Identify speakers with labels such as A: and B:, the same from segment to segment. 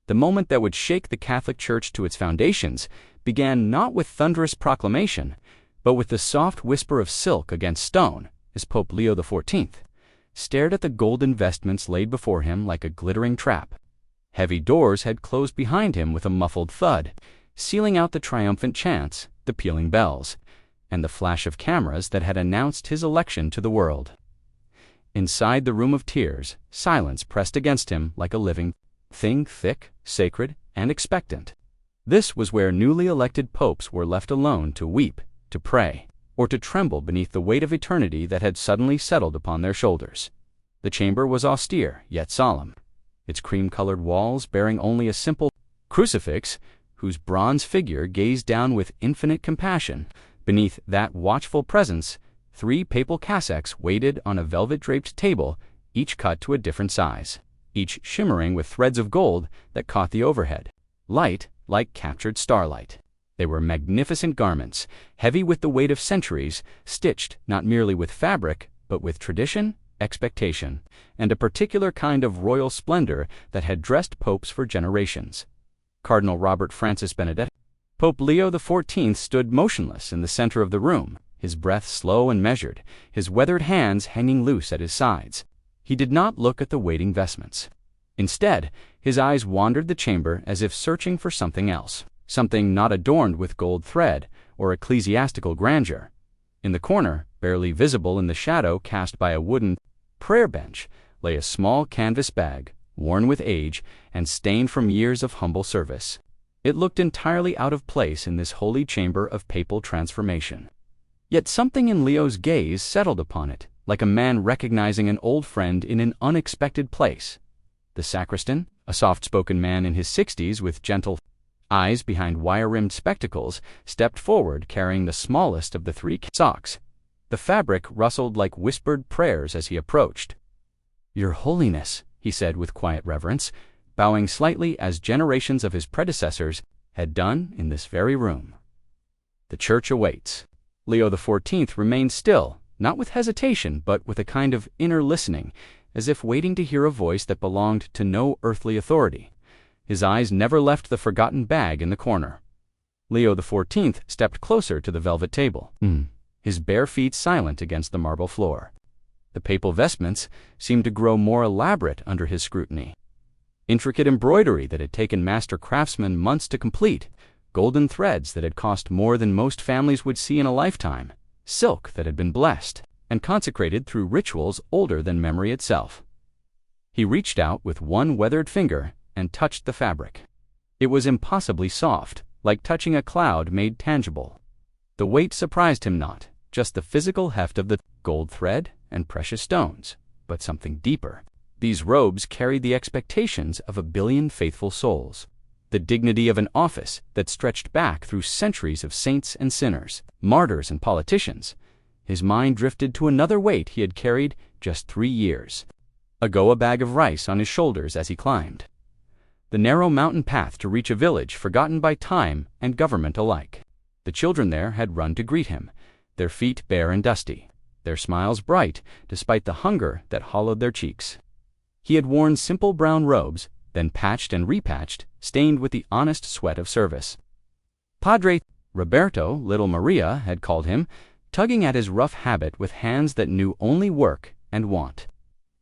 A: The moment that would shake the Catholic Church to its foundations began not with thunderous proclamation, but with the soft whisper of silk against stone, as Pope Leo XIV stared at the golden vestments laid before him like a glittering trap. Heavy doors had closed behind him with a muffled thud, sealing out the triumphant chants, the pealing bells, and the flash of cameras that had announced his election to the world. Inside the room of tears, silence pressed against him like a living thing, thick, sacred, and expectant. This was where newly elected popes were left alone to weep, to pray, or to tremble beneath the weight of eternity that had suddenly settled upon their shoulders. The chamber was austere, yet solemn, its cream-colored walls bearing only a simple crucifix, whose bronze figure gazed down with infinite compassion. Beneath that watchful presence, 3 papal cassocks waited on a velvet-draped table, each cut to a different size, each shimmering with threads of gold that caught the overhead light like captured starlight. They were magnificent garments, heavy with the weight of centuries, stitched not merely with fabric, but with tradition, expectation, and a particular kind of royal splendor that had dressed popes for generations. Cardinal Robert Francis Benedict. Pope Leo XIV stood motionless in the center of the room, his breath slow and measured, his weathered hands hanging loose at his sides. He did not look at the waiting vestments. Instead, his eyes wandered the chamber as if searching for something else, something not adorned with gold thread or ecclesiastical grandeur. In the corner, barely visible in the shadow cast by a wooden prayer bench, lay a small canvas bag, worn with age and stained from years of humble service. It looked entirely out of place in this holy chamber of papal transformation. Yet something in Leo's gaze settled upon it, like a man recognizing an old friend in an unexpected place. The sacristan, a soft-spoken man in his 60s with gentle eyes behind wire-rimmed spectacles, stepped forward carrying the smallest of the 3 cassocks. The fabric rustled like whispered prayers as he approached. "Your Holiness," he said with quiet reverence, bowing slightly as generations of his predecessors had done in this very room. "The Church awaits." Leo XIV remained still, not with hesitation, but with a kind of inner listening, as if waiting to hear a voice that belonged to no earthly authority. His eyes never left the forgotten bag in the corner. Leo XIV stepped closer to the velvet table, his bare feet silent against the marble floor. The papal vestments seemed to grow more elaborate under his scrutiny. Intricate embroidery that had taken master craftsmen months to complete, golden threads that had cost more than most families would see in a lifetime, silk that had been blessed and consecrated through rituals older than memory itself. He reached out with one weathered finger and touched the fabric. It was impossibly soft, like touching a cloud made tangible. The weight surprised him not, just the physical heft of the gold thread and precious stones, but something deeper. These robes carried the expectations of 1 billion faithful souls, the dignity of an office that stretched back through centuries of saints and sinners, martyrs and politicians. His mind drifted to another weight he had carried just 3 years ago, a bag of rice on his shoulders as he climbed the narrow mountain path to reach a village forgotten by time and government alike. The children there had run to greet him, their feet bare and dusty, their smiles bright despite the hunger that hollowed their cheeks. He had worn simple brown robes, then patched and repatched, stained with the honest sweat of service. Padre Roberto, little Maria, had called him, tugging at his rough habit with hands that knew only work and want.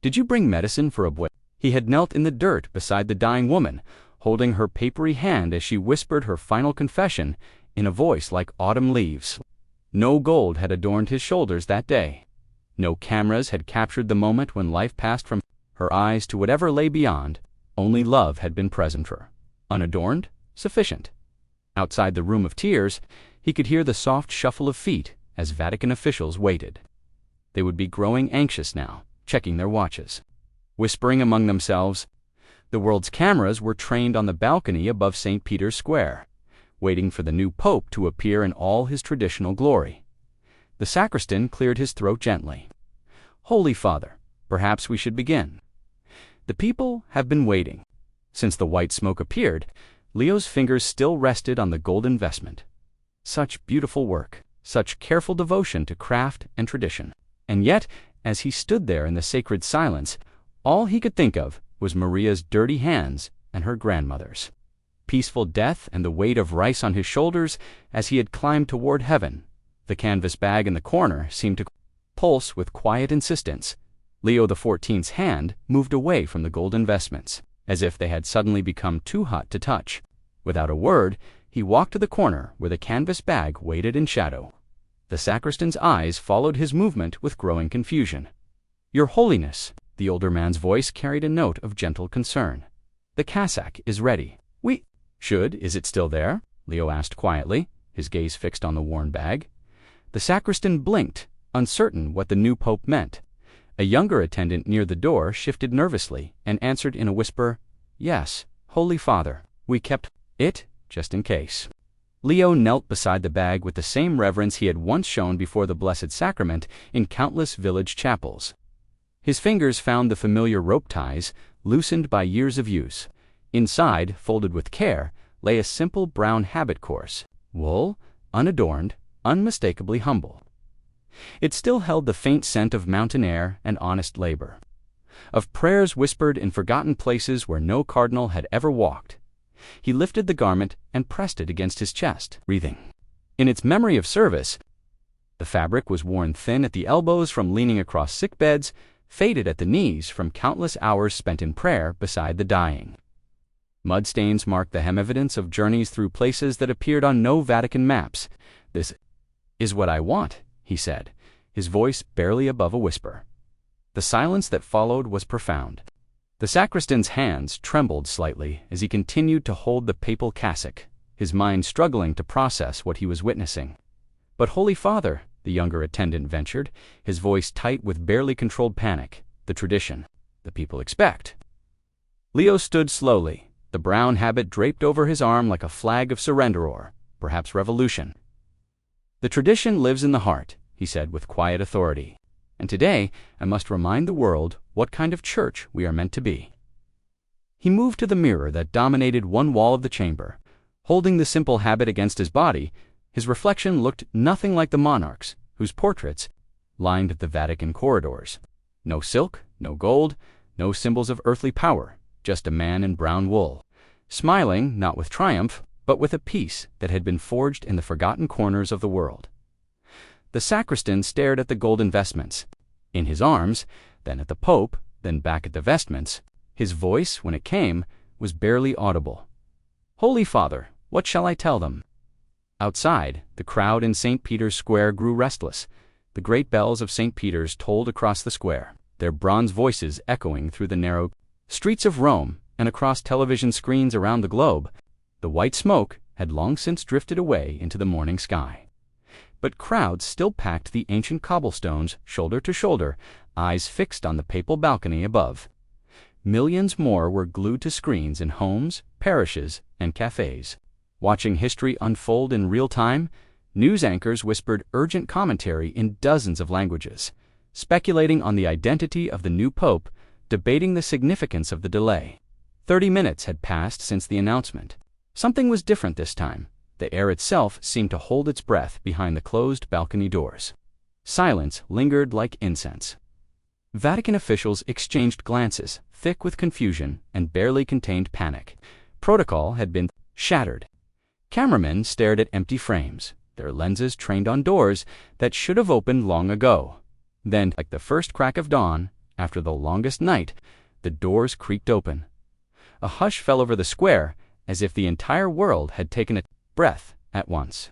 A: "Did you bring medicine for a boy?" He had knelt in the dirt beside the dying woman, holding her papery hand as she whispered her final confession in a voice like autumn leaves. No gold had adorned his shoulders that day. No cameras had captured the moment when life passed from her eyes to whatever lay beyond. Only love had been present for her, unadorned, sufficient. Outside the room of tears, he could hear the soft shuffle of feet as Vatican officials waited. They would be growing anxious now, checking their watches, whispering among themselves. The world's cameras were trained on the balcony above St. Peter's Square, waiting for the new pope to appear in all his traditional glory. The sacristan cleared his throat gently. "Holy Father, perhaps we should begin. The people have been waiting." Since the white smoke appeared, Leo's fingers still rested on the golden vestment. Such beautiful work, such careful devotion to craft and tradition. And yet, as he stood there in the sacred silence, all he could think of was Maria's dirty hands and her grandmother's. Peaceful death and the weight of rice on his shoulders as he had climbed toward heaven. The canvas bag in the corner seemed to pulse with quiet insistence. Leo XIV's hand moved away from the golden vestments, as if they had suddenly become too hot to touch. Without a word, he walked to the corner where the canvas bag waited in shadow. The sacristan's eyes followed his movement with growing confusion. "Your Holiness," the older man's voice carried a note of gentle concern. "The cassock is ready." Is it still there?" Leo asked quietly, his gaze fixed on the worn bag. The sacristan blinked, uncertain what the new pope meant. A younger attendant near the door shifted nervously and answered in a whisper, "Yes, Holy Father, we kept it just in case." Leo knelt beside the bag with the same reverence he had once shown before the Blessed Sacrament in countless village chapels. His fingers found the familiar rope ties, loosened by years of use. Inside, folded with care, lay a simple brown habit course, wool, unadorned, unmistakably humble. It still held the faint scent of mountain air and honest labor, of prayers whispered in forgotten places where no cardinal had ever walked. He lifted the garment and pressed it against his chest, breathing. In its memory of service, the fabric was worn thin at the elbows from leaning across sick beds, faded at the knees from countless hours spent in prayer beside the dying. Mud stains marked the hem evidence of journeys through places that appeared on no Vatican maps. "This is what I want," he said, his voice barely above a whisper. The silence that followed was profound. The sacristan's hands trembled slightly as he continued to hold the papal cassock, his mind struggling to process what he was witnessing. "But Holy Father," the younger attendant ventured, his voice tight with barely controlled panic, "the tradition, the people expect." Leo stood slowly, the brown habit draped over his arm like a flag of surrender or, perhaps, revolution. "The tradition lives in the heart," he said with quiet authority. "And today I must remind the world what kind of church we are meant to be." He moved to the mirror that dominated one wall of the chamber. Holding the simple habit against his body, his reflection looked nothing like the monarchs, whose portraits lined the Vatican corridors. No silk, no gold, no symbols of earthly power, just a man in brown wool, smiling not with triumph, but with a peace that had been forged in the forgotten corners of the world. The sacristan stared at the golden vestments, in his arms, then at the Pope, then back at the vestments. His voice, when it came, was barely audible. "Holy Father, what shall I tell them?" Outside, the crowd in St. Peter's Square grew restless. The great bells of St. Peter's tolled across the square, their bronze voices echoing through the narrow streets of Rome and across television screens around the globe. The white smoke had long since drifted away into the morning sky. But crowds still packed the ancient cobblestones shoulder to shoulder, eyes fixed on the papal balcony above. Millions more were glued to screens in homes, parishes, and cafes. Watching history unfold in real time, news anchors whispered urgent commentary in dozens of languages, speculating on the identity of the new pope, debating the significance of the delay. 30 minutes had passed since the announcement. Something was different this time. The air itself seemed to hold its breath behind the closed balcony doors. Silence lingered like incense. Vatican officials exchanged glances, thick with confusion and barely contained panic. Protocol had been shattered. Cameramen stared at empty frames, their lenses trained on doors that should have opened long ago. Then, like the first crack of dawn, after the longest night, the doors creaked open. A hush fell over the square, as if the entire world had taken a breath at once.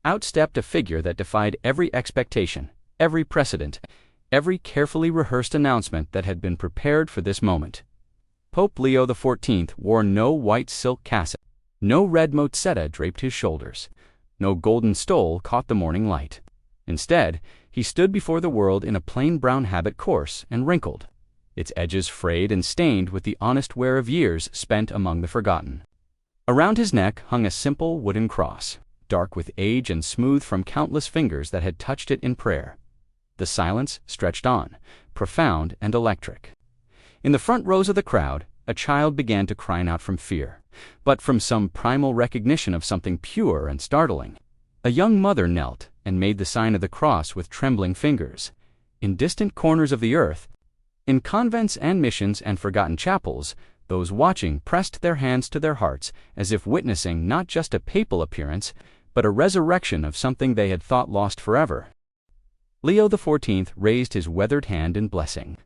A: Out stepped a figure that defied every expectation, every precedent, every carefully rehearsed announcement that had been prepared for this moment. Pope Leo XIV wore no white silk cassock, no red mozzetta draped his shoulders, no golden stole caught the morning light. Instead, he stood before the world in a plain brown habit coarse and wrinkled, its edges frayed and stained with the honest wear of years spent among the forgotten. Around his neck hung a simple wooden cross, dark with age and smooth from countless fingers that had touched it in prayer. The silence stretched on, profound and electric. In the front rows of the crowd, a child began to cry out from fear, but from some primal recognition of something pure and startling. A young mother knelt and made the sign of the cross with trembling fingers. In distant corners of the earth, in convents and missions and forgotten chapels, Those watching pressed their hands to their hearts as if witnessing not just a papal appearance, but a resurrection of something they had thought lost forever. Leo XIV raised his weathered hand in blessing.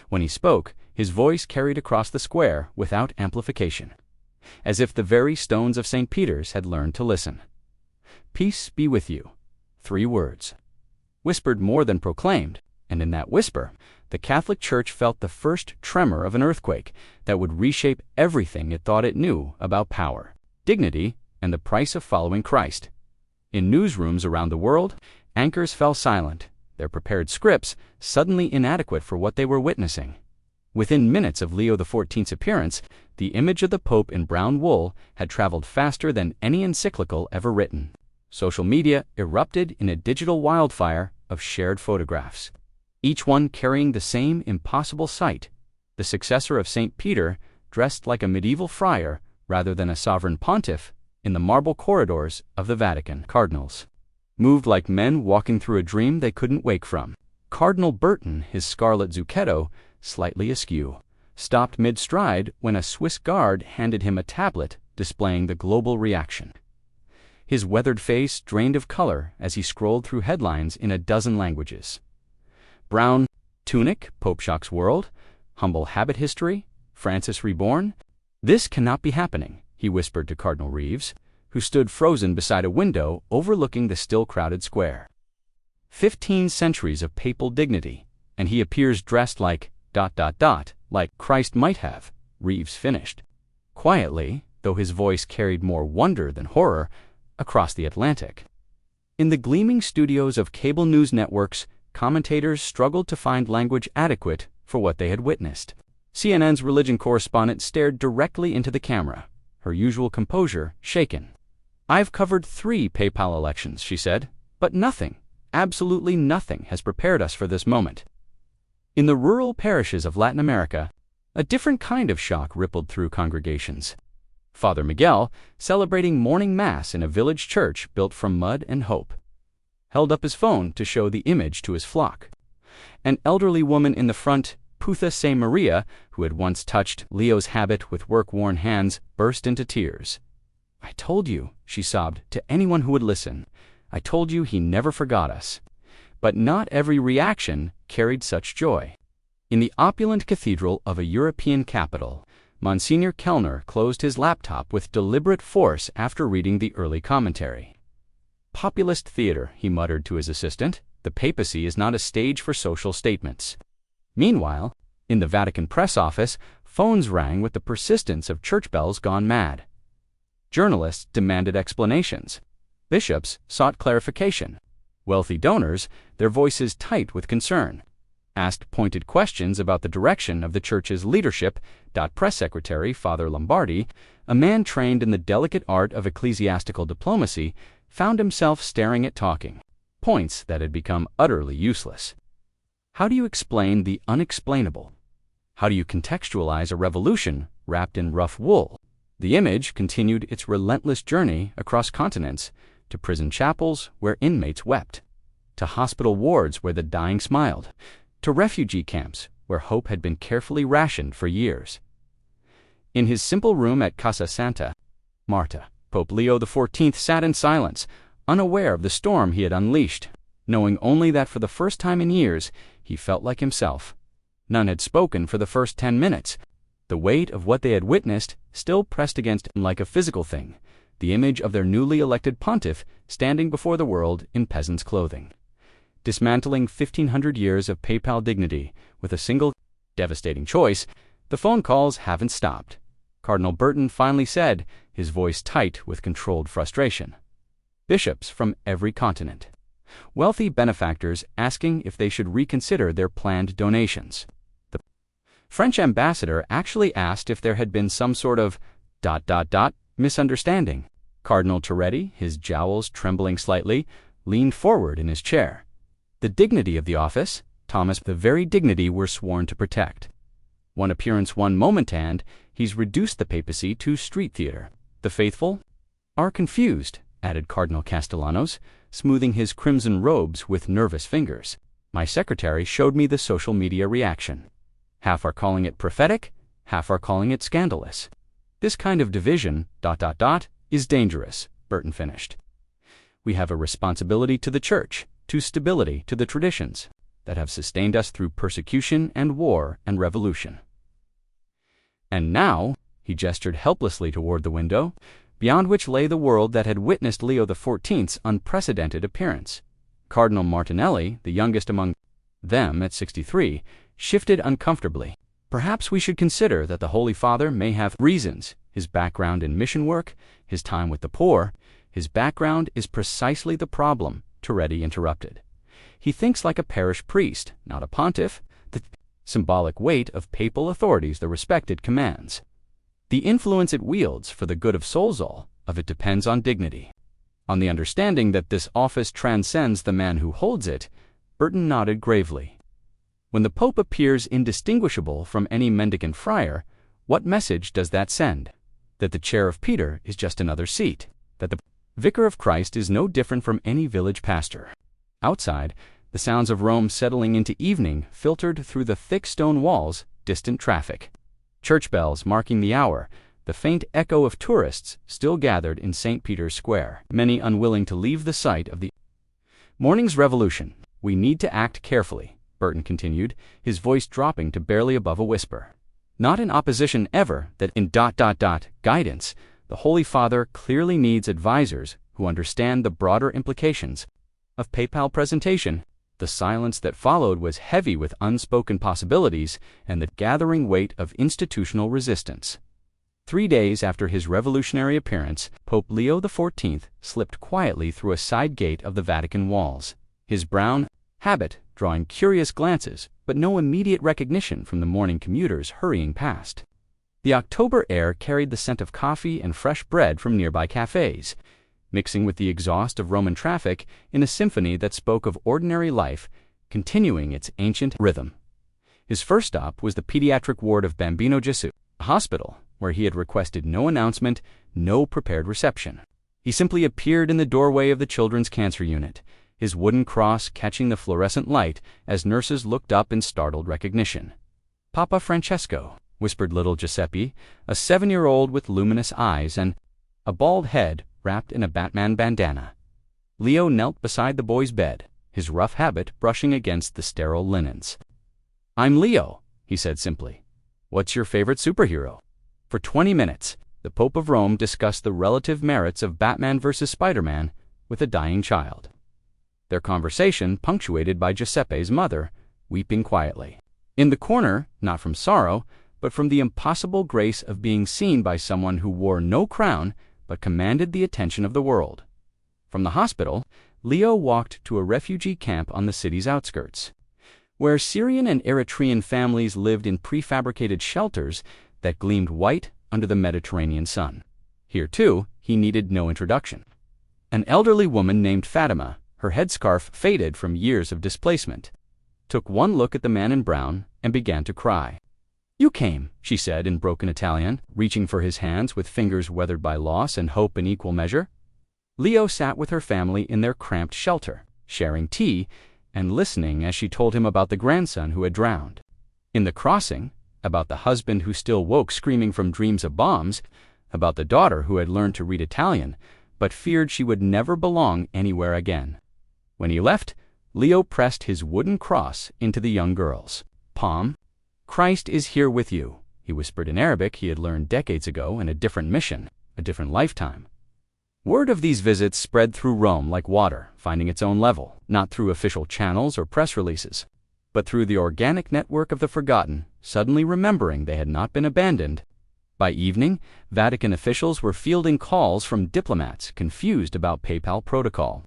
A: When he spoke, his voice carried across the square without amplification, as if the very stones of St. Peter's had learned to listen. "Peace be with you." 3 words, whispered more than proclaimed, and in that whisper, the Catholic Church felt the first tremor of an earthquake that would reshape everything it thought it knew about power, dignity, and the price of following Christ. In newsrooms around the world, anchors fell silent, their prepared scripts suddenly inadequate for what they were witnessing. Within minutes of Leo XIV's appearance, the image of the Pope in brown wool had traveled faster than any encyclical ever written. Social media erupted in a digital wildfire of shared photographs, each one carrying the same impossible sight: the successor of St. Peter, dressed like a medieval friar rather than a sovereign pontiff, in the marble corridors of the Vatican. Cardinals moved like men walking through a dream they couldn't wake from. Cardinal Burton, his scarlet zucchetto slightly askew, stopped mid-stride when a Swiss guard handed him a tablet displaying the global reaction. His weathered face drained of color as he scrolled through headlines in a dozen languages. Brown tunic, Pope shocks world, humble habit history, Francis reborn. "This cannot be happening," he whispered to Cardinal Reeves, who stood frozen beside a window overlooking the still crowded square. 15 centuries of papal dignity, and he appears dressed like ... like Christ might have, Reeves finished. Quietly, though his voice carried more wonder than horror, across the Atlantic. In the gleaming studios of cable news networks, commentators struggled to find language adequate for what they had witnessed. CNN's religion correspondent stared directly into the camera, her usual composure shaken. "I've covered 3 papal elections," she said, "but nothing, absolutely nothing, has prepared us for this moment." In the rural parishes of Latin America, a different kind of shock rippled through congregations. Father Miguel, celebrating morning mass in a village church built from mud and hope, held up his phone to show the image to his flock. An elderly woman in the front, Putha Se Maria, who had once touched Leo's habit with work-worn hands, burst into tears. "I told you," she sobbed to anyone who would listen, "I told you he never forgot us." But not every reaction carried such joy. In the opulent cathedral of a European capital, Monsignor Kellner closed his laptop with deliberate force after reading the early commentary. "Populist theater," he muttered to his assistant. "The papacy is not a stage for social statements." Meanwhile, in the Vatican press office, phones rang with the persistence of church bells gone mad. Journalists demanded explanations. Bishops sought clarification. Wealthy donors, their voices tight with concern, asked pointed questions about the direction of the church's leadership. Press Secretary Father Lombardi, a man trained in the delicate art of ecclesiastical diplomacy, found himself staring at talking points that had become utterly useless. How do you explain the unexplainable? How do you contextualize a revolution wrapped in rough wool? The image continued its relentless journey across continents, to prison chapels where inmates wept, to hospital wards where the dying smiled, to refugee camps where hope had been carefully rationed for years. In his simple room at Casa Santa Marta, Pope Leo XIV sat in silence, unaware of the storm he had unleashed, knowing only that for the first time in years he felt like himself. None had spoken for the first 10 minutes. The weight of what they had witnessed still pressed against him like a physical thing, the image of their newly elected pontiff standing before the world in peasant's clothing, dismantling 1,500 years of papal dignity with a single, devastating choice. "The phone calls haven't stopped," Cardinal Burton finally said, his voice tight with controlled frustration. Bishops from every continent. Wealthy benefactors asking if they should reconsider their planned donations. The French ambassador actually asked if there had been some sort of ... misunderstanding. Cardinal Toretti, his jowls trembling slightly, leaned forward in his chair. The dignity of the office, Thomas, the very dignity we're sworn to protect. One appearance, one moment, and he's reduced the papacy to street theater. The faithful are confused, added Cardinal Castellanos, smoothing his crimson robes with nervous fingers. My secretary showed me the social media reaction. Half are calling it prophetic, half are calling it scandalous. This kind of division, is dangerous, Burton finished. We have a responsibility to the Church, to stability, to the traditions that have sustained us through persecution and war and revolution. And now, he gestured helplessly toward the window, beyond which lay the world that had witnessed Leo XIV's unprecedented appearance. Cardinal Martinelli, the youngest among them at 63, shifted uncomfortably. Perhaps we should consider that the Holy Father may have reasons. His background in mission work, his time with the poor, his background is precisely the problem, Toretti interrupted. He thinks like a parish priest, not a pontiff, the symbolic weight of papal authorities the respected commands. The influence it wields for the good of souls, all of it depends on dignity. On the understanding that this office transcends the man who holds it, Burton nodded gravely. When the Pope appears indistinguishable from any mendicant friar, what message does that send? That the chair of Peter is just another seat, that the Vicar of Christ is no different from any village pastor. Outside, the sounds of Rome settling into evening filtered through the thick stone walls, distant traffic. Church bells marking the hour, the faint echo of tourists still gathered in St. Peter's Square, many unwilling to leave the site of the morning's revolution. We need to act carefully, Burton continued, his voice dropping to barely above a whisper. Not in opposition ever that in guidance, the Holy Father clearly needs advisors who understand the broader implications of papal presentation. The silence that followed was heavy with unspoken possibilities and the gathering weight of institutional resistance. 3 days after his revolutionary appearance, Pope Leo XIV slipped quietly through a side gate of the Vatican walls, his brown habit drawing curious glances, but no immediate recognition from the morning commuters hurrying past. The October air carried the scent of coffee and fresh bread from nearby cafes, mixing with the exhaust of Roman traffic in a symphony that spoke of ordinary life, continuing its ancient rhythm. His first stop was the pediatric ward of Bambino Gesù, a hospital where he had requested no announcement, no prepared reception. He simply appeared in the doorway of the children's cancer unit, his wooden cross catching the fluorescent light as nurses looked up in startled recognition. "Papa Francesco," whispered little Giuseppe, a 7-year-old with luminous eyes and a bald head wrapped in a Batman bandana. Leo knelt beside the boy's bed, his rough habit brushing against the sterile linens. "I'm Leo," he said simply. "What's your favorite superhero?" For 20 minutes, the Pope of Rome discussed the relative merits of Batman versus Spider-Man with a dying child. Their conversation punctuated by Giuseppe's mother, weeping quietly. In the corner, not from sorrow, but from the impossible grace of being seen by someone who wore no crown but commanded the attention of the world. From the hospital, Leo walked to a refugee camp on the city's outskirts, where Syrian and Eritrean families lived in prefabricated shelters that gleamed white under the Mediterranean sun. Here, too, he needed no introduction. An elderly woman named Fatima, her headscarf faded from years of displacement, took one look at the man in brown and began to cry. "You came," she said in broken Italian, reaching for his hands with fingers weathered by loss and hope in equal measure. Leo sat with her family in their cramped shelter, sharing tea and listening as she told him about the grandson who had drowned in the crossing, about the husband who still woke screaming from dreams of bombs, about the daughter who had learned to read Italian but feared she would never belong anywhere again. When he left, Leo pressed his wooden cross into the young girl's palm. "Christ is here with you," he whispered in Arabic he had learned decades ago in a different mission, a different lifetime. Word of these visits spread through Rome like water, finding its own level, not through official channels or press releases, but through the organic network of the forgotten, suddenly remembering they had not been abandoned. By evening, Vatican officials were fielding calls from diplomats confused about papal protocol,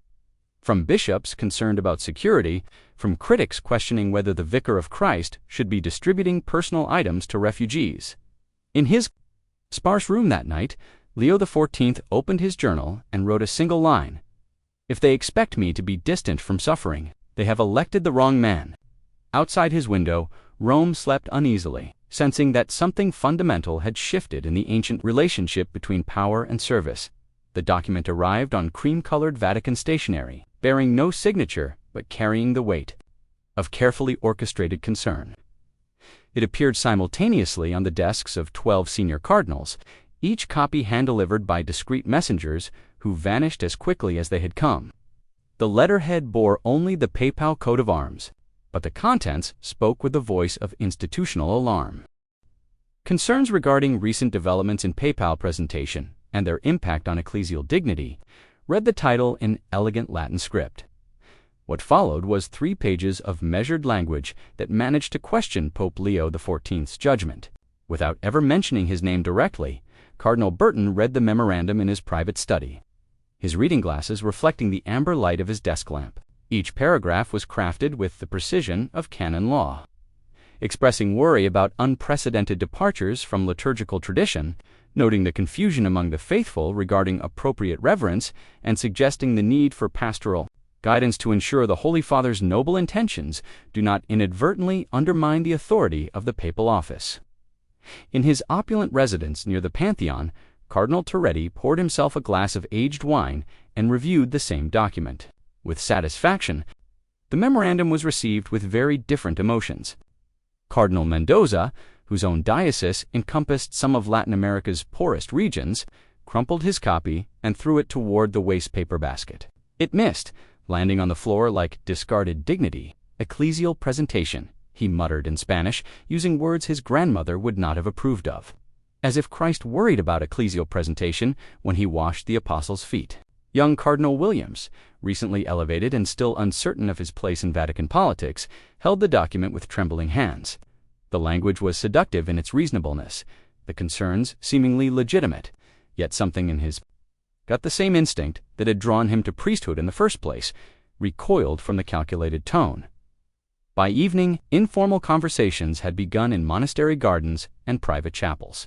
A: from bishops concerned about security, from critics questioning whether the Vicar of Christ should be distributing personal items to refugees. In his sparse room that night, Leo XIV opened his journal and wrote a single line. "If they expect me to be distant from suffering, they have elected the wrong man." Outside his window, Rome slept uneasily, sensing that something fundamental had shifted in the ancient relationship between power and service. The document arrived on cream-colored Vatican stationery, bearing no signature but carrying the weight of carefully orchestrated concern. It appeared simultaneously on the desks of 12 senior cardinals, each copy hand-delivered by discreet messengers who vanished as quickly as they had come. The letterhead bore only the papal coat of arms, but the contents spoke with the voice of institutional alarm. Concerns regarding recent developments in papal presentation and their impact on ecclesial dignity read the title in elegant Latin script. What followed was 3 pages of measured language that managed to question Pope Leo XIV's judgment. Without ever mentioning his name directly, Cardinal Burton read the memorandum in his private study, his reading glasses reflecting the amber light of his desk lamp. Each paragraph was crafted with the precision of canon law. Expressing worry about unprecedented departures from liturgical tradition, noting the confusion among the faithful regarding appropriate reverence, and suggesting the need for pastoral guidance to ensure the Holy Father's noble intentions do not inadvertently undermine the authority of the papal office. In his opulent residence near the Pantheon, Cardinal Torretti poured himself a glass of aged wine and reviewed the same document. With satisfaction, the memorandum was received with very different emotions. Cardinal Mendoza, whose own diocese encompassed some of Latin America's poorest regions, crumpled his copy and threw it toward the waste paper basket. It missed, landing on the floor like discarded dignity. "Ecclesial presentation," he muttered in Spanish, using words his grandmother would not have approved of. As if Christ worried about ecclesial presentation when he washed the apostles' feet. Young Cardinal Williams, recently elevated and still uncertain of his place in Vatican politics, held the document with trembling hands. The language was seductive in its reasonableness, the concerns seemingly legitimate, yet something in his gut, the same instinct that had drawn him to priesthood in the first place, recoiled from the calculated tone. By evening, informal conversations had begun in monastery gardens and private chapels.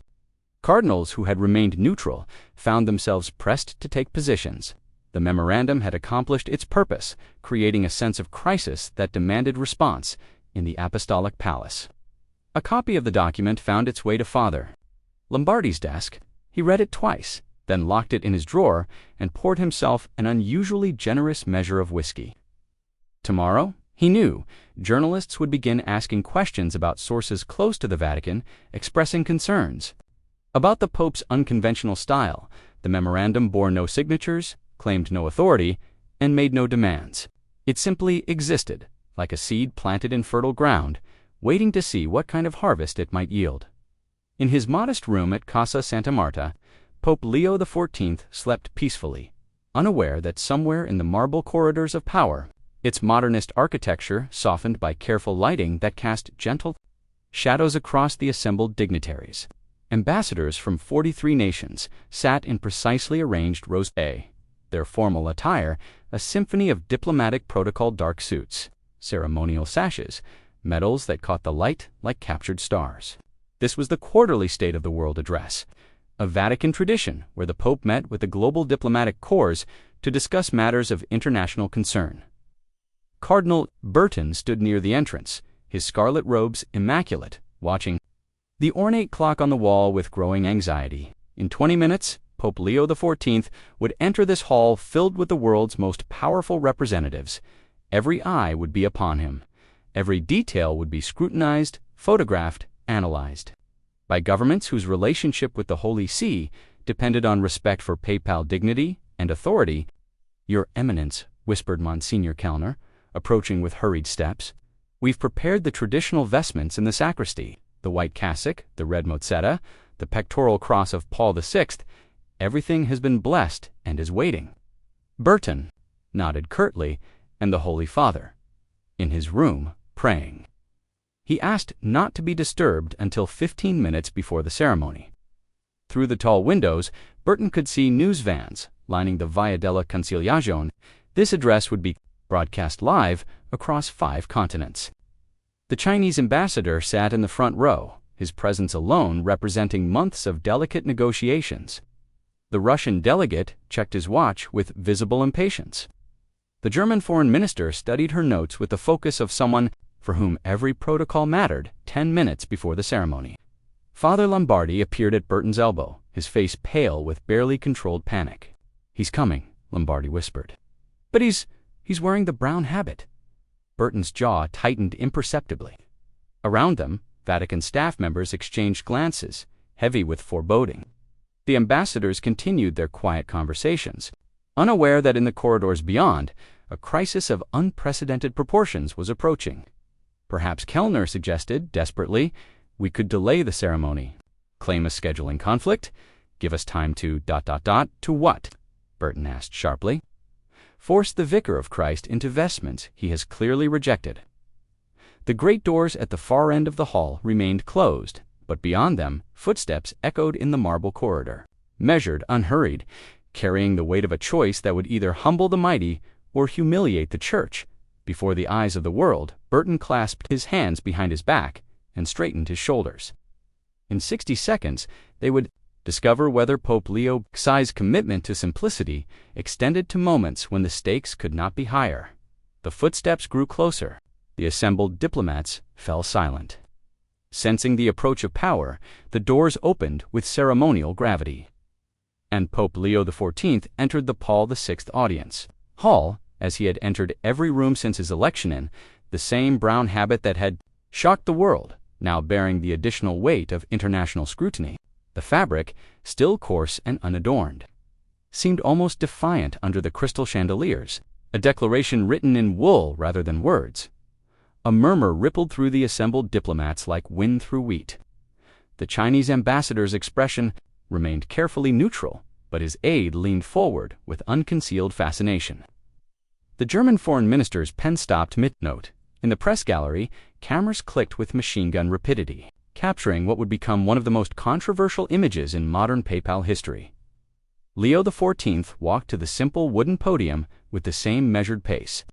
A: Cardinals who had remained neutral found themselves pressed to take positions. The memorandum had accomplished its purpose, creating a sense of crisis that demanded response in the apostolic palace. A copy of the document found its way to Father Lombardi's desk. He read it twice, then locked it in his drawer and poured himself an unusually generous measure of whiskey. Tomorrow, he knew, journalists would begin asking questions about sources close to the Vatican, expressing concerns. About the Pope's unconventional style, the memorandum bore no signatures, claimed no authority, and made no demands. It simply existed, like a seed planted in fertile ground, waiting to see what kind of harvest it might yield. In his modest room at Casa Santa Marta, Pope Leo XIV slept peacefully, unaware that somewhere in the marble corridors of power, its modernist architecture softened by careful lighting that cast gentle shadows across the assembled dignitaries. Ambassadors from 43 nations sat in precisely arranged rows, their formal attire a symphony of diplomatic protocol dark suits, ceremonial sashes, medals that caught the light like captured stars. This was the quarterly State of the World address, a Vatican tradition where the Pope met with the global diplomatic corps to discuss matters of international concern. Cardinal Burton stood near the entrance, his scarlet robes immaculate, watching the ornate clock on the wall with growing anxiety. In 20 minutes, Pope Leo XIV would enter this hall filled with the world's most powerful representatives. Every eye would be upon him. Every detail would be scrutinized, photographed, analyzed. By governments whose relationship with the Holy See depended on respect for papal dignity and authority. "Your Eminence," whispered Monsignor Kellner, approaching with hurried steps, "we've prepared the traditional vestments in the sacristy. The white cassock, the red mozzetta, the pectoral cross of Paul VI, everything has been blessed and is waiting." Burton nodded curtly, and the Holy Father, in his room, praying. He asked not to be disturbed until 15 minutes before the ceremony. Through the tall windows, Burton could see news vans lining the Via della Conciliazione. This address would be broadcast live across 5 continents. The Chinese ambassador sat in the front row, his presence alone representing months of delicate negotiations. The Russian delegate checked his watch with visible impatience. The German foreign minister studied her notes with the focus of someone for whom every protocol mattered 10 minutes before the ceremony. Father Lombardi appeared at Burton's elbow, his face pale with barely controlled panic. "He's coming," Lombardi whispered. "But he's wearing the brown habit." Burton's jaw tightened imperceptibly. Around them, Vatican staff members exchanged glances, heavy with foreboding. The ambassadors continued their quiet conversations, unaware that in the corridors beyond, a crisis of unprecedented proportions was approaching. Perhaps Kellner suggested, desperately, we could delay the ceremony. Claim a scheduling conflict? Give us time to ... To what? Burton asked sharply. Force the vicar of Christ into vestments he has clearly rejected. The great doors at the far end of the hall remained closed, but beyond them, footsteps echoed in the marble corridor, measured, unhurried, carrying the weight of a choice that would either humble the mighty or humiliate the church. Before the eyes of the world, Burton clasped his hands behind his back and straightened his shoulders. In 60 seconds, they would discover whether Pope Leo XIV's commitment to simplicity extended to moments when the stakes could not be higher. The footsteps grew closer. The assembled diplomats fell silent. Sensing the approach of power, the doors opened with ceremonial gravity. And Pope Leo XIV entered the Paul VI audience hall, as he had entered every room since his election in, the same brown habit that had shocked the world, now bearing the additional weight of international scrutiny. The fabric, still coarse and unadorned, seemed almost defiant under the crystal chandeliers, a declaration written in wool rather than words. A murmur rippled through the assembled diplomats like wind through wheat. The Chinese ambassador's expression remained carefully neutral, but his aide leaned forward with unconcealed fascination. The German foreign minister's pen stopped mid-note. In the press gallery, cameras clicked with machine-gun rapidity, capturing what would become one of the most controversial images in modern papal history. Leo XIV walked to the simple wooden podium with the same measured pace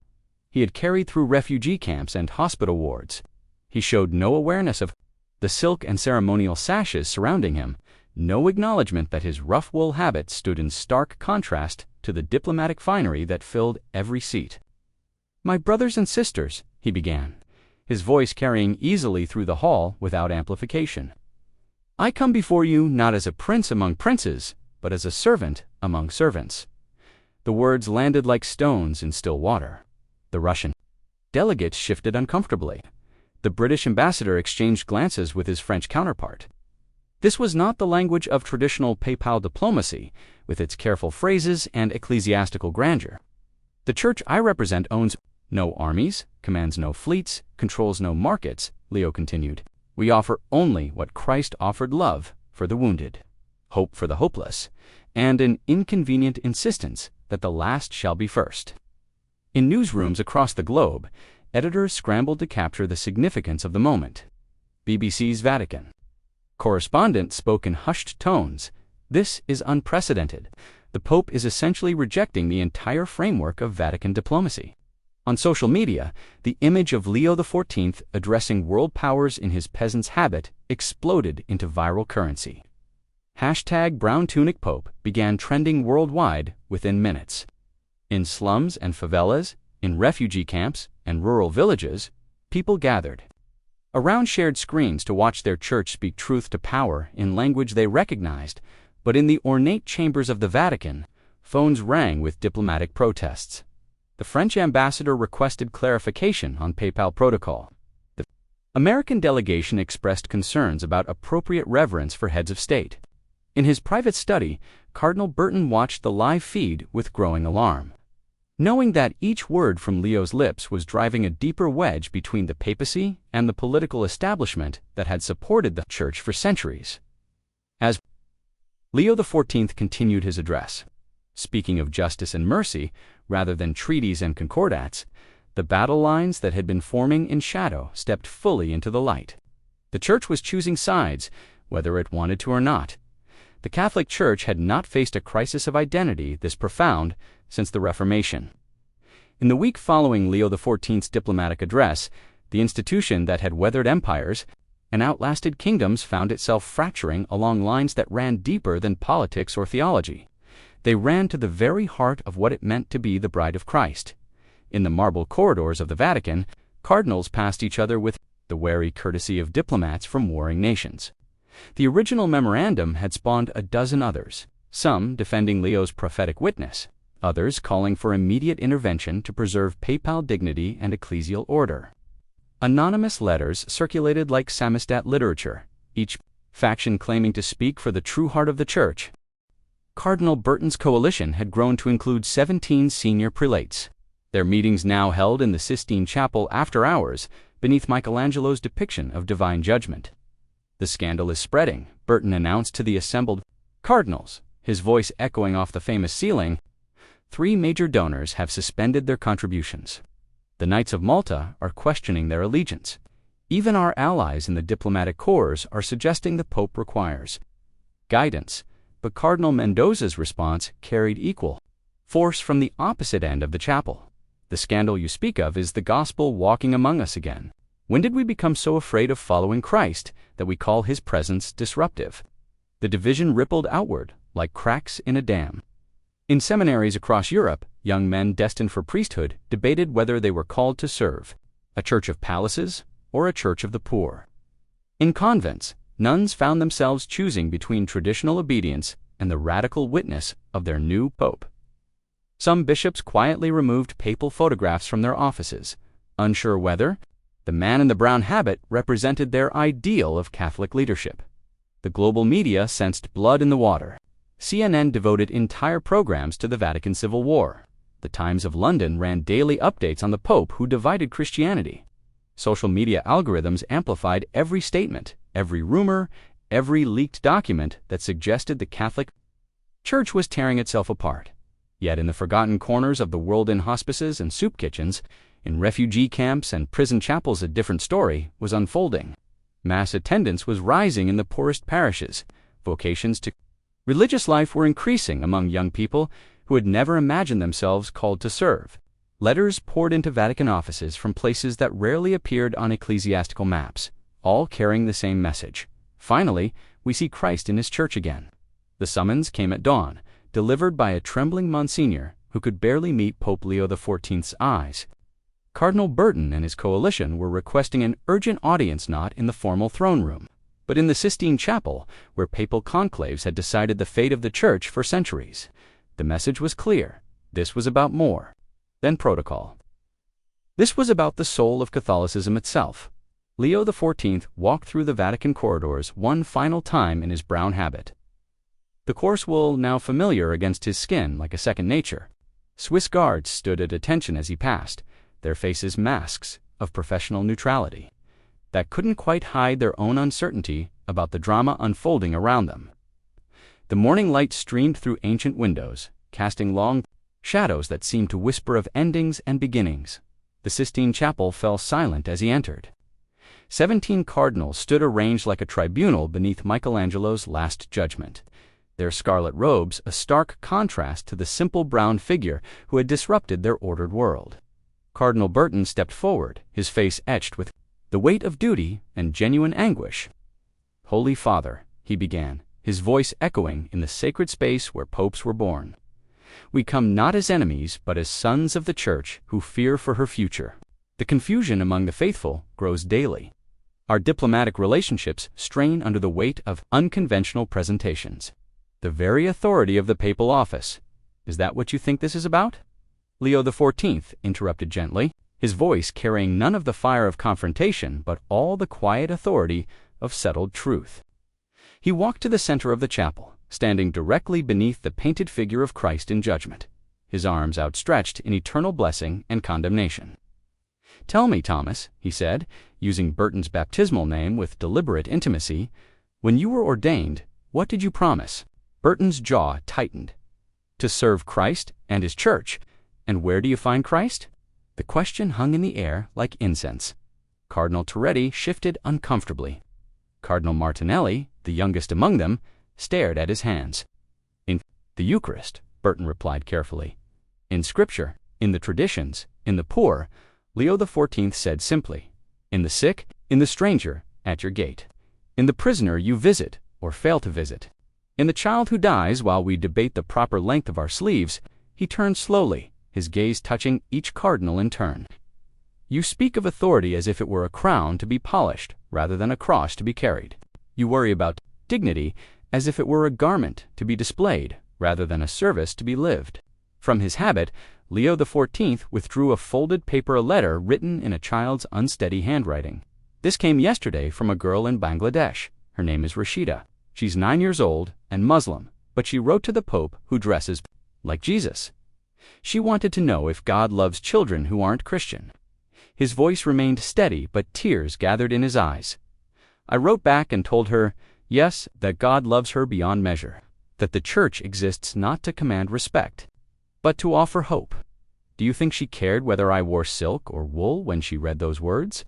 A: he had carried through refugee camps and hospital wards. He showed no awareness of the silk and ceremonial sashes surrounding him, no acknowledgement that his rough wool habit stood in stark contrast to the diplomatic finery that filled every seat. "My brothers and sisters," he began, his voice carrying easily through the hall without amplification. "I come before you not as a prince among princes, but as a servant among servants." The words landed like stones in still water. The Russian delegates shifted uncomfortably. The British ambassador exchanged glances with his French counterpart. This was not the language of traditional papal diplomacy, with its careful phrases and ecclesiastical grandeur. "The church I represent owns no armies, commands no fleets, controls no markets," Leo continued. "We offer only what Christ offered: love for the wounded, hope for the hopeless, and an inconvenient insistence that the last shall be first." In newsrooms across the globe, editors scrambled to capture the significance of the moment. BBC's Vatican correspondent spoke in hushed tones. "This is unprecedented. The Pope is essentially rejecting the entire framework of Vatican diplomacy." On social media, the image of Leo XIV addressing world powers in his peasant's habit exploded into viral currency. #Brown Tunic Pope began trending worldwide within minutes. In slums and favelas, in refugee camps and rural villages, people gathered around shared screens to watch their church speak truth to power in language they recognized, but in the ornate chambers of the Vatican, phones rang with diplomatic protests. The French ambassador requested clarification on papal protocol. The American delegation expressed concerns about appropriate reverence for heads of state. In his private study, Cardinal Burton watched the live feed with growing alarm, knowing that each word from Leo's lips was driving a deeper wedge between the papacy and the political establishment that had supported the church for centuries. As Leo XIV continued his address, speaking of justice and mercy rather than treaties and concordats, the battle lines that had been forming in shadow stepped fully into the light. The church was choosing sides, whether it wanted to or not. The Catholic Church had not faced a crisis of identity this profound since the Reformation. In the week following Leo XIV's diplomatic address, the institution that had weathered empires and outlasted kingdoms found itself fracturing along lines that ran deeper than politics or theology. They ran to the very heart of what it meant to be the bride of Christ. In the marble corridors of the Vatican, cardinals passed each other with the wary courtesy of diplomats from warring nations. The original memorandum had spawned a dozen others, some defending Leo's prophetic witness, others calling for immediate intervention to preserve papal dignity and ecclesial order. Anonymous letters circulated like samizdat literature, each faction claiming to speak for the true heart of the church. Cardinal Burton's coalition had grown to include 17 senior prelates. Their meetings now held in the Sistine Chapel after hours, beneath Michelangelo's depiction of divine judgment. "The scandal is spreading," Burton announced to the assembled cardinals, his voice echoing off the famous ceiling. "3 major donors have suspended their contributions. The Knights of Malta are questioning their allegiance. Even our allies in the diplomatic corps are suggesting the Pope requires guidance." But Cardinal Mendoza's response carried equal force from the opposite end of the chapel. "The scandal you speak of is the gospel walking among us again. When did we become so afraid of following Christ that we call his presence disruptive?" The division rippled outward like cracks in a dam. In seminaries across Europe, young men destined for priesthood debated whether they were called to serve a church of palaces or a church of the poor. In convents, nuns found themselves choosing between traditional obedience and the radical witness of their new pope. Some bishops quietly removed papal photographs from their offices, unsure whether the man in the brown habit represented their ideal of Catholic leadership. The global media sensed blood in the water. CNN devoted entire programs to the Vatican Civil War. The Times of London ran daily updates on the Pope who divided Christianity. Social media algorithms amplified every statement, every rumor, every leaked document that suggested the Catholic Church was tearing itself apart. Yet in the forgotten corners of the world, in hospices and soup kitchens, in refugee camps and prison chapels, a different story was unfolding. Mass attendance was rising in the poorest parishes. Vocations to religious life were increasing among young people who had never imagined themselves called to serve. Letters poured into Vatican offices from places that rarely appeared on ecclesiastical maps, all carrying the same message. "Finally, we see Christ in his church again." The summons came at dawn, delivered by a trembling Monsignor who could barely meet Pope Leo XIV's eyes. Cardinal Burton and his coalition were requesting an urgent audience not in the formal throne room, but in the Sistine Chapel, where papal conclaves had decided the fate of the Church for centuries. The message was clear. This was about more than protocol. This was about the soul of Catholicism itself. Leo XIV walked through the Vatican corridors one final time in his brown habit. The coarse wool now familiar against his skin like a second nature. Swiss guards stood at attention as he passed, their faces masks of professional neutrality that couldn't quite hide their own uncertainty about the drama unfolding around them. The morning light streamed through ancient windows, casting long shadows that seemed to whisper of endings and beginnings. The Sistine Chapel fell silent as he entered. 17 cardinals stood arranged like a tribunal beneath Michelangelo's Last Judgment, their scarlet robes a stark contrast to the simple brown figure who had disrupted their ordered world. Cardinal Burton stepped forward, his face etched with the weight of duty and genuine anguish. "Holy Father," he began, his voice echoing in the sacred space where popes were born. "We come not as enemies, but as sons of the Church who fear for her future. The confusion among the faithful grows daily. Our diplomatic relationships strain under the weight of unconventional presentations. The very authority of the papal office. Is that what you think this is about?" Leo XIV interrupted gently, his voice carrying none of the fire of confrontation but all the quiet authority of settled truth. He walked to the center of the chapel, standing directly beneath the painted figure of Christ in judgment, his arms outstretched in eternal blessing and condemnation. "Tell me, Thomas," he said, using Burton's baptismal name with deliberate intimacy, "when you were ordained, what did you promise?" Burton's jaw tightened. "To serve Christ and his church. And where do you find Christ?" The question hung in the air like incense. Cardinal Torretti shifted uncomfortably. Cardinal Martinelli, the youngest among them, stared at his hands. "In the Eucharist," Burton replied carefully. "In Scripture, in the traditions, in the poor," Leo XIV said simply. "In the sick, in the stranger, at your gate. In the prisoner you visit or fail to visit. In the child who dies while we debate the proper length of our sleeves." He turned slowly, his gaze touching each cardinal in turn. "You speak of authority as if it were a crown to be polished rather than a cross to be carried. You worry about dignity as if it were a garment to be displayed rather than a service to be lived." From his habit, Leo XIV withdrew a folded paper letter written in a child's unsteady handwriting. This came yesterday from a girl in Bangladesh. Her name is Rashida. She's 9 years old and Muslim, but she wrote to the Pope, who dresses like Jesus. She wanted to know if God loves children who aren't Christian. His voice remained steady, but tears gathered in his eyes. I wrote back and told her, yes, that God loves her beyond measure, that the Church exists not to command respect, but to offer hope. Do you think she cared whether I wore silk or wool when she read those words?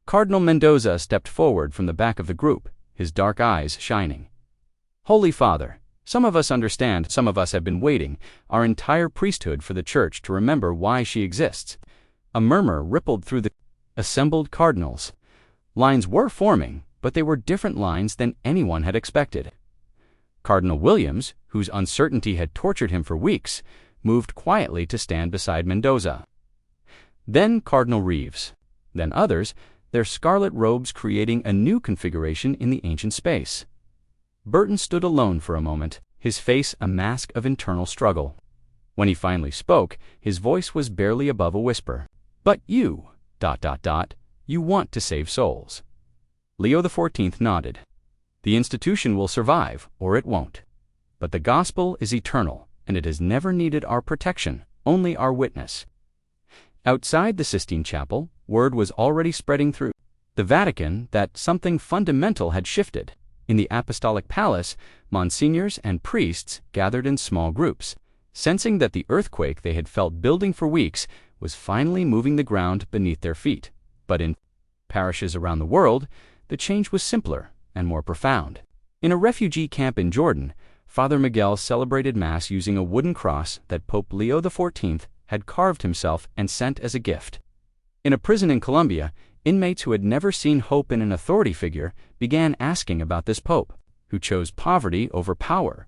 A: Cardinal Mendoza stepped forward from the back of the group, his dark eyes shining. Holy Father, some of us understand, some of us have been waiting, our entire priesthood for the Church to remember why she exists. A murmur rippled through the assembled cardinals. Lines were forming, but they were different lines than anyone had expected. Cardinal Williams, whose uncertainty had tortured him for weeks, moved quietly to stand beside Mendoza. Then Cardinal Reeves. Then others, their scarlet robes creating a new configuration in the ancient space. Burton stood alone for a moment, his face a mask of internal struggle. When he finally spoke, his voice was barely above a whisper. But you, ... you want to save souls. Leo XIV nodded. The institution will survive, or it won't. But the gospel is eternal, and it has never needed our protection, only our witness. Outside the Sistine Chapel, word was already spreading through the Vatican that something fundamental had shifted. In the Apostolic Palace, monsignors and priests gathered in small groups, sensing that the earthquake they had felt building for weeks was finally moving the ground beneath their feet. But in parishes around the world, the change was simpler and more profound. In a refugee camp in Jordan, Father Miguel celebrated Mass using a wooden cross that Pope Leo XIV had carved himself and sent as a gift. In a prison in Colombia, inmates who had never seen hope in an authority figure began asking about this pope, who chose poverty over power.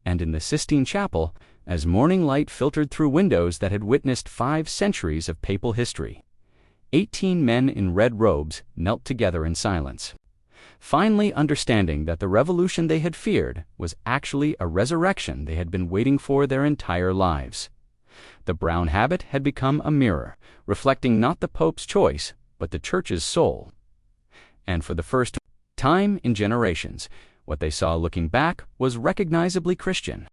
A: And in the Sistine Chapel, as morning light filtered through windows that had witnessed 5 centuries of papal history, 18 men in red robes knelt together in silence, finally understanding that the revolution they had feared was actually a resurrection they had been waiting for their entire lives. The brown habit had become a mirror, reflecting not the Pope's choice, but the Church's soul. And for the first time in generations, what they saw looking back was recognizably Christian.